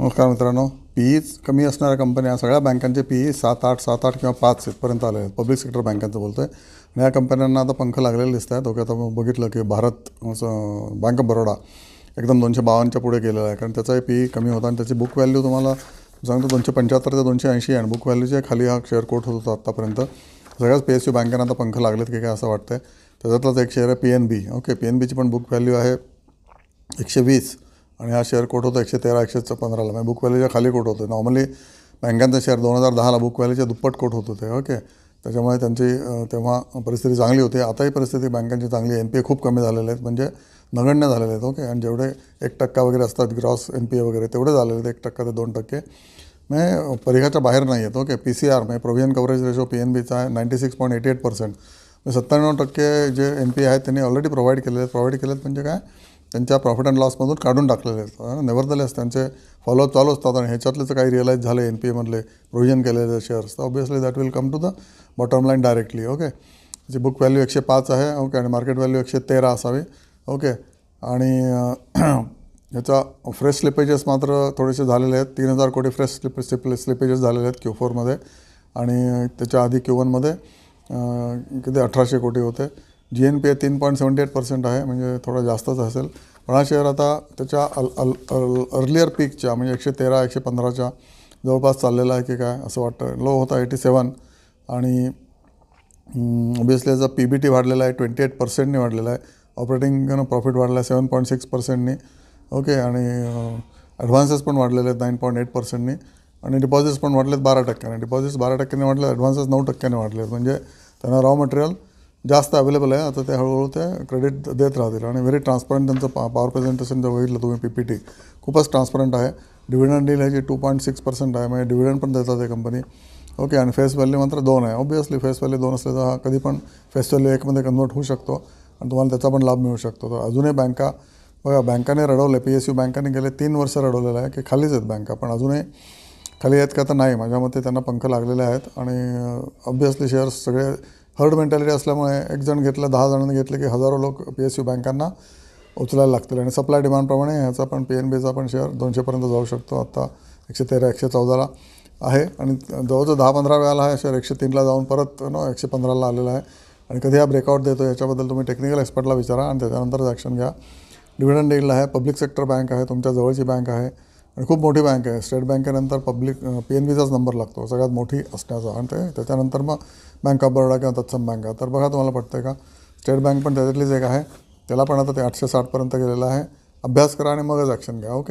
नमस्कार मित्रांनो. पीईच कमी असणाऱ्या कंपन्या सगळ्या बँकांचे पीई 7-8 किंवा 5 इथपर्यंत आले आहेत. पब्लिक सेक्टर बँकांचं बोलतो आहे. आणि या कंपन्यांना आता पंख लागलेले दिसत आहेत. ओके, आता बघितलं की भारत बँक ऑफ बरोडा एकदम 252च्या पुढे गेलेला आहे, कारण त्याचाही पीई कमी होता आणि त्याची बुक व्हॅल्यू तुम्हाला सांगतो 275 ते 280 आणि बुक व्हॅल्यूच्या खाली हा शेअर कोट होत होता आत्तापर्यंत. सगळ्याच PSU बँकांना आता पंख लागलेत की काय असं वाटतं आहे. त्याच्यातलाच एक शेअर आहे PNB. ओके, PNBची पण बुक व्हॅल्यू आहे 120 आणि हा शेअर कोट होतो 113-115ला. म्हणजे बुक व्हॅल्यूच्या खाली कोट होतो. नॉर्मली बँकांचा शेअर 2010ला बुक व्हॅल्यूच्या दुप्पट कोट होत होते. ओके, त्याच्यामुळे त्यांची तेव्हा परिस्थिती चांगली होती. आताही परिस्थिती बँकांची चांगली आहे. NPA खूप कमी झालेले आहेत, म्हणजे नगण्य झालेले आहेत. ओके, आणि जेवढे 1% वगैरे असतात ग्रॉस NPA वगैरे तेवढे झालेले आहेत, 1% ते 2%. म्हणजे परिघाच्या बाहेर नाही आहेत. ओके, PCR म्हणजे प्रोव्हिजन कव्हरेज रेशो PNBचा आहे 96.88%. 97% जे NPA आहेत त्यांनी ऑलरेडी प्रोव्हाइड केलेत म्हणजे काय, त्यांच्या प्रॉफिट अँड लॉसमधून काढून टाकलेले आहेत. नेव्हरदलेस त्यांचे फॉलोअप चालू असतात आणि ह्याच्यातलेच काही रिअलाईज झाले NPAमधले प्रोव्हिजन केलेले शेअर्स, तर obviously that will come to the bottom line directly. Okay, त्याची बुक व्हॅल्यू 105 आहे. ओके, आणि मार्केट व्हॅल्यू 113 असावी. ओके, आणि ह्याचा फ्रेश स्लिपेजेस मात्र थोडेसे झालेले आहेत. 3000 कोटी फ्रेश स्लिपेजेस झालेले आहेत Q4मध्ये, आणि त्याच्या आधी Q1मध्ये किती 1800 कोटी होते. GNPA 3.78% आहे, म्हणजे थोडा जास्तच असेल. पण हा शेअर आता त्याच्या अर्लियर पीकच्या म्हणजे 113-115च्या जवळपास चाललेला आहे की काय असं वाटतं. लो होता 87 आणि ऑब्वियसली याचा PBT वाढलेला आहे 28%नी वाढलेला आहे. ऑपरेटिंग प्रॉफिट वाढला आहे 7.6%नी. ओके, आणि ॲडव्हान्सेस पण वाढलेले आहेत 9.8%नी, आणि डिपॉझिट्स पण वाढलेत 12%. डिपॉझिट्स 12%ने वाढले, ॲडव्हान्सेस 9%ने वाढले. म्हणजे त्यांना रॉ मटेरियल जास्त अवेलेबल आहे. आता ते हळूहळू ते क्रेडिट देत राहतील. आणि व्हेरी ट्रान्सपरंट त्यांचं पॉवर प्रेझेंटेशन जर बघितलं तुम्ही PPT खूपच ट्रान्सपरंट आहे. डिव्हिडंड डील ह्याची 2.6% आहे, म्हणजे डिव्हिडंड पण देतात आहे कंपनी. ओके, आणि फेस व्हॅल्यू मात्र 2 आहे. ऑब्वियसली फेस व्हॅल्यू 2 असले तर हा कधी पण फेस व्हॅल्यू 1मध्ये कन्वर्ट होऊ शकतो आणि तुम्हाला त्याचा पण लाभ मिळू शकतो. तर अजूनही बँका बघा, बँकाने रडवले, PSU बँकाने गेले 3 वर्ष रडवलेलं आहे की खालीच आहेत बँका, पण अजूनही खाली आहेत का तर नाही. माझ्या मते त्यांना पंख लागलेले आहेत. आणि ऑब्वियसली शेअर्स सगळे हर्ड मेंटॅलिटी असल्यामुळे एक जण घेतलं, 10 जणांनी घेतले की हजारो लोक PSU बँकांना उचलायला लागतील. आणि सप्लाय डिमांडप्रमाणे ह्याचा पण PNBचा पण शेअर 200पर्यंत जाऊ शकतो. आत्ता 113-114ला आहे, आणि जवळजवळ 10-15 वेळाला हा शेअर 103ला जाऊन परत 115ला आलेला आहे. आणि कधी हा ब्रेकआउट देतो याच्याबद्दल तुम्ही टेक्निकल एक्सपर्टला विचारा आणि त्याच्यानंतरच ॲक्शन घ्या. डिव्हिडंड डील आहे, पब्लिक सेक्टर बँक आहे, तुमच्या जवळची बँक आहे आणि खूप मोठी बँक आहे. स्टेट बँकेनंतर PNBचाच नंबर लागतो सगळ्यात मोठी असण्याचा, आणि त्याच्यानंतर मग बँक ऑफ बरोडा किंवा तत्सम बँका. तर बघा तुम्हाला पटतं आहे का. स्टेट बँक पण त्याच्यातलीच एक आहे, त्याला पण आता ते 860पर्यंत गेलेलं आहे. अभ्यास करा आणि मगच ॲक्शन घ्या. ओके.